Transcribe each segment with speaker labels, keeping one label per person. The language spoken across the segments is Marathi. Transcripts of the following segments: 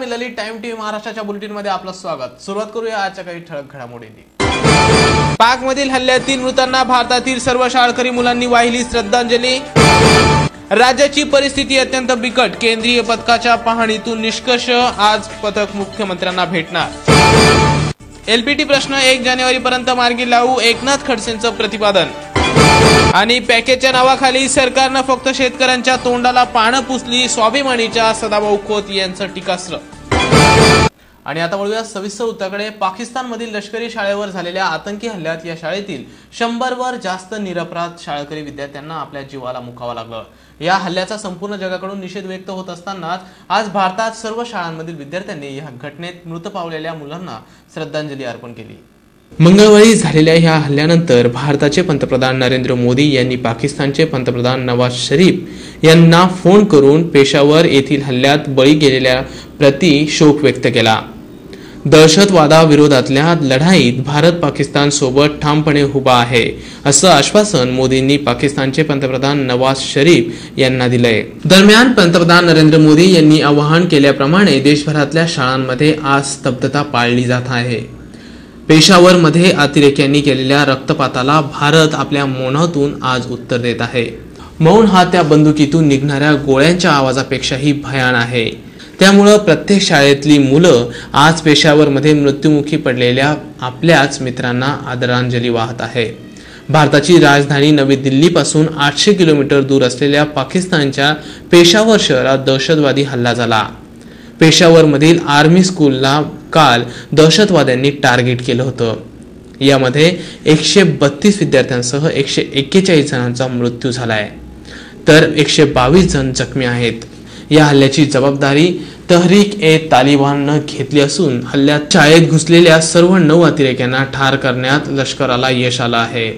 Speaker 1: मी ललित, टाइम टीव्ही महाराष्ट्राच्या बुलेटिन मध्ये आपलं स्वागत। सुरुवात करूया आजच्या काही ठळक घडामोडींनी। पाकमधील हल्ल्यातील मृतांना भारतातील सर्व शाळकरी मुलांनी वाहिली श्रद्धांजली। राज्याची परिस्थिती अत्यंत बिकट, केंद्रीय पथकाच्या पाहणीतून निष्कर्ष। आज पथक मुख्यमंत्र्यांना भेटणार। एलपीटी प्रश्न 1 जानेवारीपर्यंत मार्गी लावू, एकनाथ खडसेंचं प्रतिपादन। आणि पॅकेजच्या नावाखाली सरकारनं फक्त शेतकऱ्यांच्या तोंडाला पानं पुसली, स्वाभिमानीच्या सदाभाऊ खोत यांचं टीकास्त्र। आणि आता वळूया सविस्तर वृत्ताकडे। पाकिस्तानमधील लष्करी शाळेवर झालेल्या आतंकी हल्ल्यात या शाळेतील 100 वर जास्त निरपराध शाळकरी विद्यार्थ्यांना आपल्या जीवाला मुकावं लागलं। या हल्ल्याचा संपूर्ण जगाकडून निषेध व्यक्त होत असतानाच आज भारतात सर्व शाळांमधील विद्यार्थ्यांनी या घटनेत मृत पावलेल्या मुलांना श्रद्धांजली अर्पण केली। मंगळवारी झालेल्या या हल्ल्यानंतर भारताचे पंतप्रधान नरेंद्र मोदी यांनी पाकिस्तानचे पंतप्रधान नवाज शरीफ यांना फोन करून पेशावर येथील हल्ल्यात बळी गेलेल्या प्रति शोक व्यक्त केला। दहशतवादाविरोधातल्या लढाईत भारत पाकिस्तान सोबत ठामपणे उभा आहे, असं आश्वासन मोदींनी पाकिस्तानचे पंतप्रधान नवाज शरीफ यांना दिलंय। दरम्यान पंतप्रधान नरेंद्र मोदी यांनी आवाहन केल्याप्रमाणे देशभरातल्या शाळांमध्ये आज स्तब्धता पाळली जात आहे। पेशावर मध्ये अतिरेक्यांनी केलेल्या रक्तपाताला भारत आपल्या मौनातून आज उत्तर देत आहे। मौन हा त्या बंदुकीतून निघणाऱ्या गोळ्यांच्या आवाजापेक्षाही भयान आहे। त्यामुळे प्रत्येक शाळेतली मुलं आज पेशावर मध्ये मृत्युमुखी पडलेल्या आपल्याच मित्रांना आदरांजली वाहत आहे। भारताची राजधानी नवी दिल्लीपासून 800 किलोमीटर दूर असलेल्या पाकिस्तानच्या पेशावर शहरात दहशतवादी हल्ला झाला। पेशावर मधील आर्मी स्कूलला काल दहशतवाद्यांनी टार्गेट केलं होतं। यामध्ये 132 विद्यार्थ्यांसह 141 जणांचा मृत्यू झालाय, तर 122 जण जखमी आहेत। या हल्ल्याची जबाबदारी तहरीक-ए-तालिबाननं घेतली असून हल्ल्यात शाळेत घुसलेल्या सर्व 9 अतिरेक्यांना ठार करण्यात लष्कराला यश आलं आहे।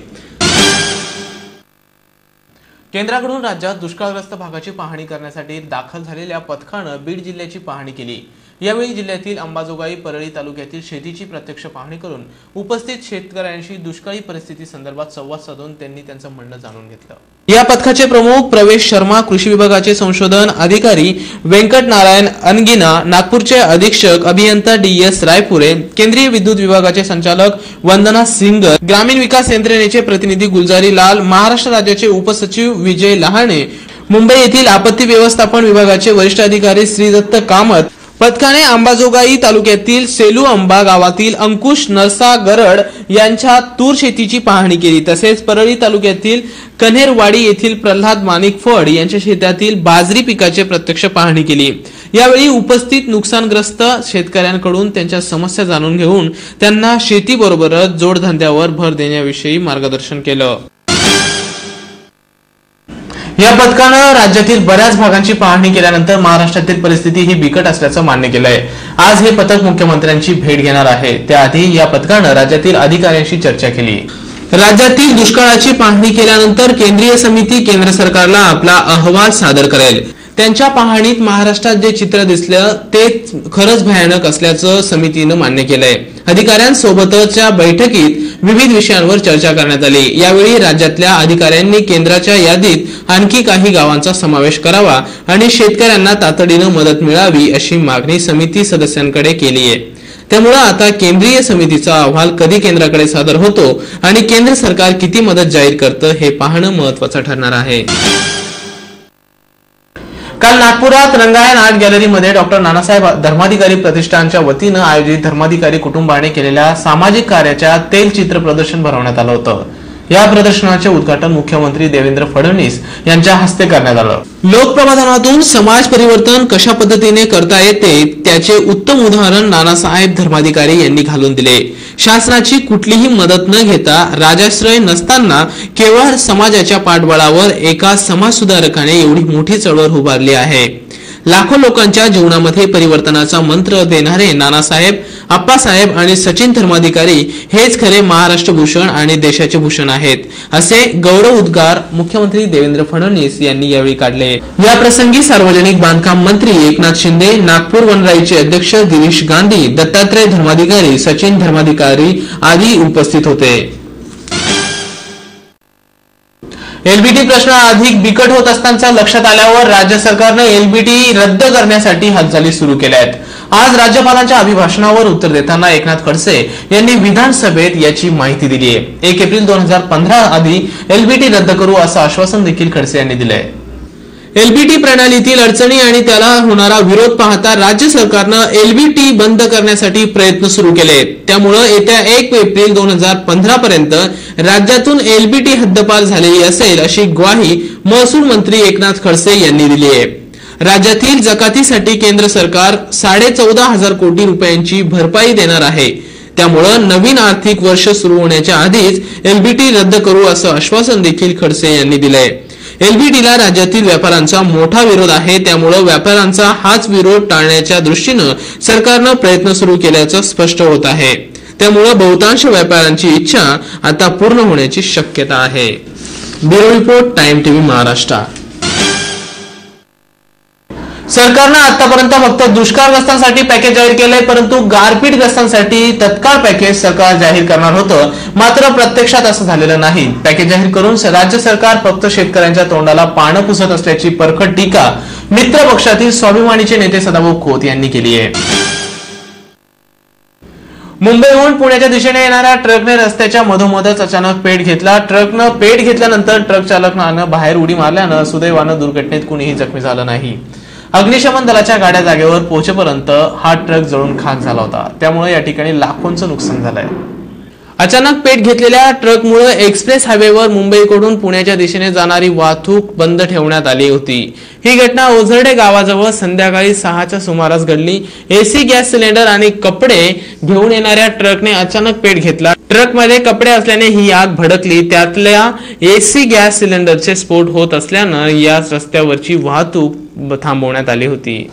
Speaker 1: केंद्राकडून राज्यात दुष्काळग्रस्त भागाची पाहणी करण्यासाठी दाखल झालेल्या पथकानं बीड जिल्ह्याची पाहणी केली। यावेळी जिल्ह्यातील अंबाजोगाई, परळी तालुक्यातील शेतीची प्रत्यक्ष पाहणी करून उपस्थित शेतकऱ्यांशी दुष्काळी परिस्थिती संदर्भात संवाद साधून त्यांनी त्यांचं म्हणणं जाणून घेतलं। या पथकाचे प्रमुख प्रवेश शर्मा, कृषी विभागाचे संशोधन अधिकारी व्यंकट नारायण अनगिना, नागपूरचे अधीक्षक अभियंता DS रायपुरे, केंद्रीय विद्युत विभागाचे संचालक वंदना सिंगर, ग्रामीण विकास यंत्रणेचे प्रतिनिधी गुलजारी लाल, महाराष्ट्र राज्याचे उपसचिव विजय लहाणे, मुंबई येथील आपत्ती व्यवस्थापन विभागाचे वरिष्ठ अधिकारी श्रीदत्त कामत। पथकाने अंबाजोगाई तालुक्यातील सेलू अंबा गावातील अंकुश नरसा गरड यांच्या तूर शेतीची पाहणी केली। तसेच परळी तालुक्यातील कन्हेरवाडी येथील प्रल्हाद माणिक फड यांच्या शेतातील बाजरी पिकाची प्रत्यक्ष पाहणी केली। यावेळी उपस्थित नुकसानग्रस्त शेतकऱ्यांकडून त्यांच्या समस्या जाणून घेऊन त्यांना शेतीबरोबरच जोडधंद्यावर भर देण्याविषयी मार्गदर्शन केलं। या पथकानं राज्यातील बऱ्याच भागांची पाहणी केल्यानंतर महाराष्ट्रातील परिस्थिती ही बिकट असल्याचं मान्य केलंय। आज हे पथक मुख्यमंत्र्यांची भेट घेणार आहे। त्याआधी या पथकानं राज्यातील अधिकाऱ्यांशी चर्चा केली। राज्यातील दुष्काळाची पाहणी केल्यानंतर केंद्रीय समिती केंद्र सरकारला आपला अहवाल सादर करेल। त्यांच्या पाहणीत महाराष्ट्रात जे चित्र दिसलं ते खरंच भयानक असल्याचं समितीनं मान्य केलंय। अधिकाऱ्यांसोबतच्या बैठकीत विविध विषयांवर चर्चा करण्यात आली। यावेळी राज्यातल्या अधिकाऱ्यांनी केंद्राच्या यादीत आणखी काही गावांचा समावेश करावा आणि शेतकऱ्यांना तातडीनं मदत मिळावी अशी मागणी समिती सदस्यांकडे केली आहे। त्यामुळे आता केंद्रीय समितीचा अहवाल कधी केंद्राकडे सादर होतो आणि केंद्र सरकार किती मदत जाहीर करतं हे पाहणं महत्त्वाचं ठरणार आहे। काल नागपुरात रंगायन आर्ट गॅलरीमध्ये डॉक्टर नानासाहेब धर्माधिकारी प्रतिष्ठानच्या वतीनं आयोजित धर्माधिकारी कुटुंबाने केलेल्या सामाजिक कार्याच्या तेलचित्र प्रदर्शन भरवण्यात आलं होतं। या प्रदर्शनाचे उद्घाटन मुख्यमंत्री देवेंद्र फडणवीस यांच्या हस्ते करण्यात आलं। लोकप्रबोधनातून समाज परिवर्तन कशा पद्धतीने करता येते त्याचे उत्तम उदाहरण नानासाहेब धर्माधिकारी यांनी घालून दिले। शासनाची कुठलीही मदत न घेता राजाश्रय नसताना केवळ समाजाच्या पाठबळावर एका समाजसुधारकाने एवढी मोठी चळवळ उभारली आहे। लाखो लोकांच्या जीवनामध्ये परिवर्तनाचा मंत्र देणारे नानासाहेब, आप्पासाहेब आणि सचिन धर्माधिकारी हेच खरे महाराष्ट्र भूषण आणि देशाचे भूषण आहेत, असे गौरव उद्गार मुख्यमंत्री देवेंद्र फडणवीस यांनी यावेळी काढले। या प्रसंगी सार्वजनिक बांधकाम मंत्री एकनाथ शिंदे, नागपूर वनराईचे अध्यक्ष गिरीश गांधी, दत्तात्रय धर्माधिकारी, सचिन धर्माधिकारी आदी उपस्थित होते। एलबीटी प्रश्न अधिक बिकट होत असताना लक्षात आल्यावर राज्य सरकारने एलबीटी रद्द करण्यासाठी हालचाली सुरू केल्या आहेत. आज राज्यपालांच्या अभिभाषणावर उत्तर देताना एकनाथ खडसे यांनी विधानसभेत याची माहिती दिली आहे. 1 एप्रिल 2015 आधी एलबीटी रद्द करू असं आश्वासन देखील खडसे यांनी दिलंय. एलबीटी प्रणालीतील अडचणी आणि त्याला होणारा विरोध पाहता राज्य सरकारनं एलबीटी बंद करण्यासाठी प्रयत्न सुरू केले. त्यामुळे येत्या 1 एप्रिल 2015 पर्यंत राज्यातून एलबीटी हद्दपार झालेली असेल अशी ग्वाही महसूल मंत्री एकनाथ खडसे यांनी दिली आहे. राज्यातील जकातीसाठी केंद्र सरकार 14,500 कोटी रुपयांची भरपाई देणार आहे. त्यामुळे नवीन आर्थिक वर्ष सुरू होण्याच्या आधीच एलबीटी रद्द करू असं आश्वासन देखील खडसे यांनी दिलंय. एलबीटीला राज्यातील व्यापाऱ्यांचा मोठा विरोध आहे. त्यामुळे व्यापाऱ्यांचा हाच विरोध टाळण्याच्या दृष्टीनं सरकारनं प्रयत्न सुरू केल्याचं स्पष्ट होत आहे. त्यामुळे बहुतांश व्यापाऱ्यांची इच्छा आता पूर्ण होण्याची शक्यता आहे. Bureau report, time TV Maharashtra. सरकारनं आतापर्यंत फक्त दुष्काळग्रस्तांसाठी पॅकेज जाहीर केलंय, परंतु गारपीटग्रस्तांसाठी तत्काळ पॅकेज सरकार जाहीर करणार होतं. मात्र प्रत्यक्षात असं झालेलं नाही. पॅकेज जाहीर करून राज्य सरकार फक्त शेतकऱ्यांच्या तोंडाला पानं पुसत असल्याची परखड टीका मित्र पक्षातील स्वाभिमानीचे नेते सदाभाऊ खोत यांनी केली आहे. मुंबईहून पुण्याच्या दिशेने येणाऱ्या ट्रकने रस्त्याच्या मधोमधच अचानक पेट घेतला. ट्रकनं पेट घेतल्यानंतर ट्रक चालकानं बाहेर उडी मारल्यानं सुदैवानं दुर्घटनेत कुणीही जखमी झालं नाही. अग्निशमन दलाच्या गाड्या जागेवर पोहोचेपर्यंत हा ट्रक जळून खाक झाला होता. त्यामुळे या ठिकाणी लाखोंचं नुकसान झालंय. अचानक पेट घेतलेल्या ट्रकमुळे एक्सप्रेस हायवेवर मुंबईकडून पुण्याच्या दिशेने जाणारी वाहतूक बंद ठेवण्यात आली होती. ही घटना ओझरडे गावाजवळ संध्याकाळी 6च्या सुमारास घडली. एसी गॅस सिलेंडर आणि कपडे घेऊन येणाऱ्या ट्रकने अचानक पेट घेतला. ट्रकमध्ये कपडे असल्याने ही आग भडकली. त्यातल्या एसी गॅस सिलेंडरचे स्फोट होत असल्यानं याच रस्त्यावरची वाहतूक थांबवण्यात आली होती.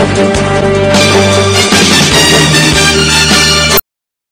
Speaker 2: Thank you.